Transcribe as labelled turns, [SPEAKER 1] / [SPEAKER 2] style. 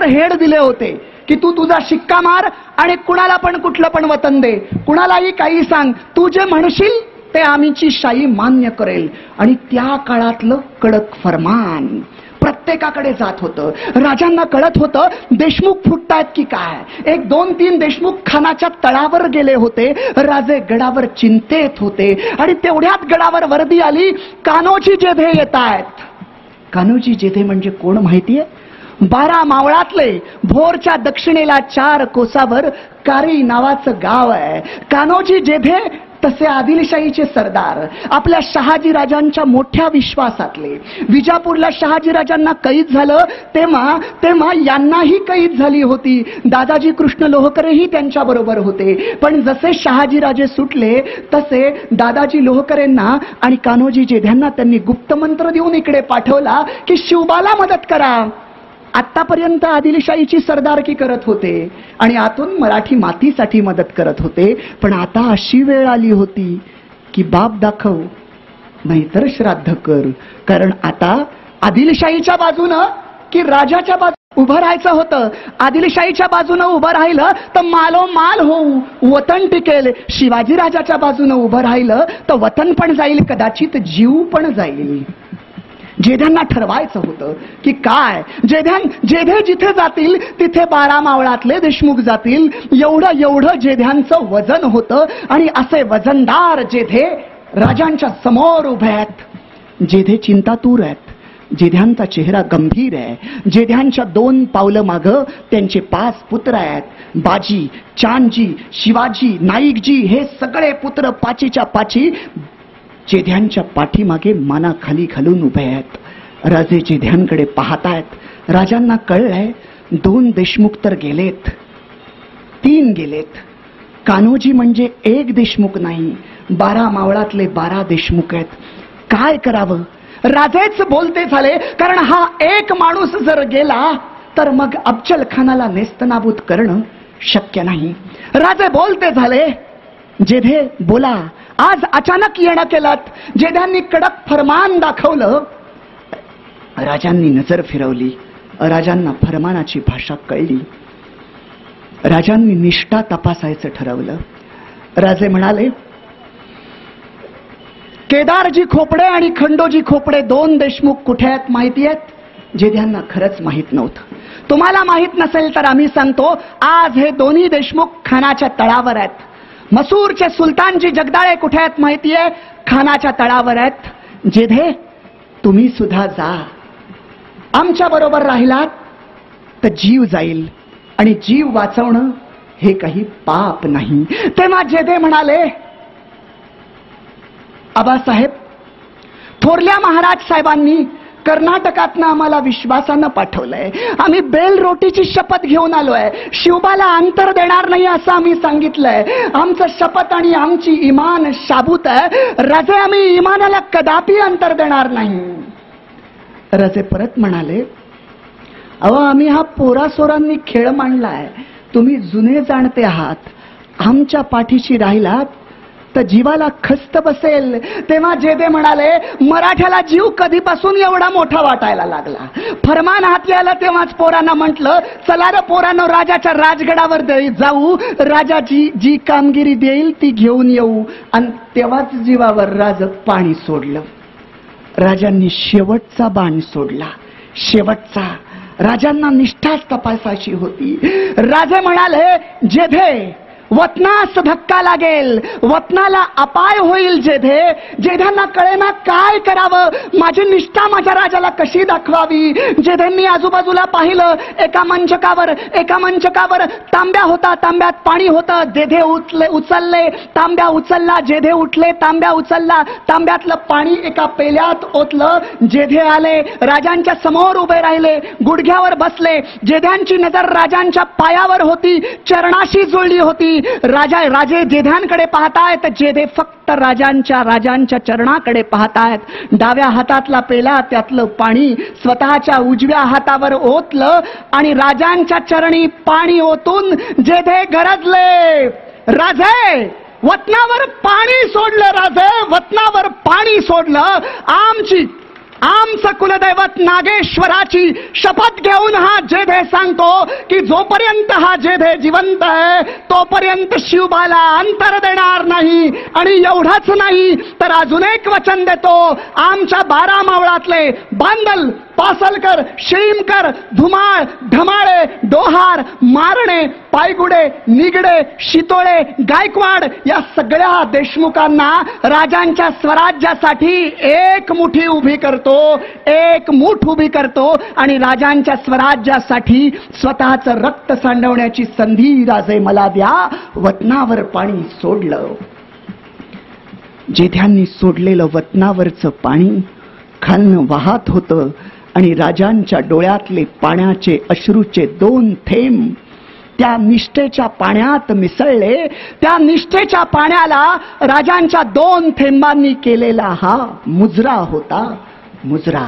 [SPEAKER 1] तर हेड दिले होते की तू तुझा शिक्का मार आणि कुणाला पण कुठलं पण वतन दे, कुणालाही काही सांग, तू जे म्हणशील ते आमची शाही मान्य करेल. आणि त्या काळातलं कडक फरमान प्रत्येकाकडे जात होतं. राजांना कळत होतं देशमुख फुटतायत की काय. 1, 2, 3 देशमुख खानाच्या तळावर गेले होते. राजे गडावर चिंतेत होते आणि तेवढ्यात गडावर वर्दी आली, कान्होजी जेधे येत आहेत. कान्होजी जेधे म्हणजे कोण माहितीये? 12 मावळातले भोरच्या दक्षिणेला 4 कोसावर कारी नावाचं गाव आहे. कान्होजी जेधे तसे आदिलशाहीचे सरदार, आपल्या शहाजी राजांच्या मोठ्या विश्वासातले. विजापूरला शहाजी राजांना कैद झालं तेव्हा यांनाही कैद झाली होती. दादाजी कृष्ण लोहकरही त्यांच्या बरोबर होते. पण जसे शहाजी राजे सुटले तसे दादाजी लोहकरेंना आणि कान्होजी जेध्यांना त्यांनी गुप्तमंत्र देऊन इकडे पाठवला की शिवबाला मदत करा. आतापर्यंत आदिलशाहीची सरदारकी करत होते आणि आतून मराठी मातीसाठी मदत करत होते. पण आता अशी वेळ आली होती की बाप दाखव नाहीतर श्राद्ध कर. कारण आता आदिलशाहीच्या बाजूनं की राजाच्या बाजूने उभं राहायचं होतं. आदिलशाहीच्या बाजूनं उभं राहिलं तर मालोमाल होऊ, वतन टिकेल. शिवाजी राजाच्या बाजूनं उभं राहिलं तर वतन पण जाईल, कदाचित जीव पण जाईल. जेध्यांना ठरवायचं होतं की काय, जेधे जिथे जातील तिथे 12 मावळातले देशमुख जातील. एवढं जेध्यांचं वजन होतं. आणि असे वजनदार जेधे राजांच्या समोर उभे आहेत. जेधे चिंतातूर आहेत. जेध्यांचा चेहरा गंभीर आहे. जेध्यांच्या 2 पावलं मागं त्यांचे 5 पुत्र आहेत. बाजी, चांदजी, शिवाजी, नाईकजी हे सगळे पुत्र पाचीच्या पाची जेध्यांच्या पाठीमागे माना खाली घालून उभे आहेत. राजे जेध्यांकडे पाहतायत. राजांना कळलंय 2 देशमुख तर गेलेत, 3 गेलेत. कान्होजी म्हणजे 1 देशमुख नाही, 12 मावळातले 12 देशमुख आहेत. काय करावं? राजेच बोलते झाले. कारण हा एक माणूस जर गेला तर मग अफजल खानाला नेस्तनाबूत करणं शक्य नाही. राजे बोलते झाले. जेधे बोला. आज अचानक येणं केलं. जेध्यांनी कडक फरमान दाखवलं. राजांनी नजर फिरवली. राजांना फरमानाची भाषा कळली. राजांनी निष्ठा तपासायचं ठरवलं. राजे म्हणाले, केदारजी खोपडे आणि खंडोजी खोपडे 2 देशमुख कुठे आहेत माहिती आहेत? जेध्यांना खरंच माहित नव्हतं. तुम्हाला माहित नसेल तर आम्ही सांगतो. आज हे दोन्ही देशमुख खानाच्या तळावर आहेत. मसूरचे सुलतानजी जगदाळे कुठे आहेत माहितीये? खानाच्या तळावर आहेत. जेधे तुम्ही सुद्धा जा. आमच्या बरोबर राहिलात तर जीव जाईल आणि जीव वाचवणं हे काही पाप नाही. तेव्हा जेधे म्हणाले, आबासाहेब, थोरल्या महाराज साहेबांनी कर्नाटकातनं आम्हाला विश्वासानं पाठवलंय. आम्ही बेल रोटीची शपथ घेऊन आलोय. शिवबाला अंतर देणार नाही असं आम्ही सांगितलंय. आमचं शपथ आणि आमची इमान शाबूत आहे. राजे, आम्ही इमानाला कदापि अंतर देणार नाही. राजे परत म्हणाले, अहो, आम्ही हा पोरासोरांनी खेळ मांडलाय. तुम्ही जुने जाणते आहात. आमच्या पाठीशी राहिलात तर जीवाला खस्त बसेल. तेव्हा जेधे म्हणाले, मराठ्याला जीव कधीपासून एवढा मोठा वाटायला लागला? फरमान हाती आलं तेव्हाच पोरांना म्हटलं, चला रे पोरांनो, राजाच्या राजगडावर जाऊ. राजा जी कामगिरी देईल ती घेऊन येऊ. आणि तेव्हाच जीवावर राज पाणी सोडलं. राजांनी शेवटचा बाण सोडला. शेवटचा. राजांना निष्ठाच तपासायची होती. राजे म्हणाले, जेधे, वतनास धक्का लागेल, वतनाला अपाय होईल. जेध्यांना कळेना काय करावं. माझी निष्ठा माझ्या राजाला कशी दाखवावी. जेध्यांनी आजूबाजूला पाहिलं. एका मंचकावर तांब्या होता. तांब्यात पाणी होतं. जेधे उचलले. तांब्या उचलला. जेधे उठले. तांब्या उचलला. तांब्यातलं पाणी एका पेल्यात ओतलं. जेधे आले. राजांच्या समोर उभे राहिले. गुडघ्यावर बसले. जेध्यांची नजर राजांच्या पायावर होती, चरणाशी जुळली होती. राजे जेध्यांकडे पाहतायत. जेधे फक्त राजांच्या चरणाकडे पाहतायत. डाव्या हातातला पेला, त्यातलं पाणी स्वतःच्या उजव्या हातावर ओतलं आणि राजांच्या चरणी पाणी ओतून जेधे गरजले, राजे, वतनावर पाणी सोडलं. राजे, वतनावर पाणी सोडलं. आमचं कुलदैवत नागेश्वराची शपथ घेऊन हा जेधे सांगतो की जोपर्यंत हा जेधे जिवंत आहे तोपर्यंत शिवबाला अंतर देणार नाही. आणि एवढंच नाही तर अजून एक वचन देतो, आमच्या 12 मावळातले बांदल, पासलकर, शिळीमकर, धुमाळ, ढमाळे, डोहार, मारणे, पायगुडे, निगडे, शितोळे, गायकवाड या सगळ्या देशमुखांना राजांच्या स्वराज्यासाठी एक मुठी उभी करतो, एक मूठ उभी करतो आणि राजांच्या स्वराज्यासाठी स्वतःचं रक्त सांडवण्याची संधी राजे मला द्या. वतनावर पाणी सोडलं. जेध्यांनी सोडलेलं वतनावरचं पाणी खालनं वाहत होतं आणि राजांच्या डोळ्यातले पाण्याचे अश्रूचे 2 थेंब त्या निष्ठेच्या पाण्यात मिसळले. त्या निष्ठेच्या पाण्याला राजांच्या 2 थेंबांनी केलेला हा मुजरा होता. मुजरा.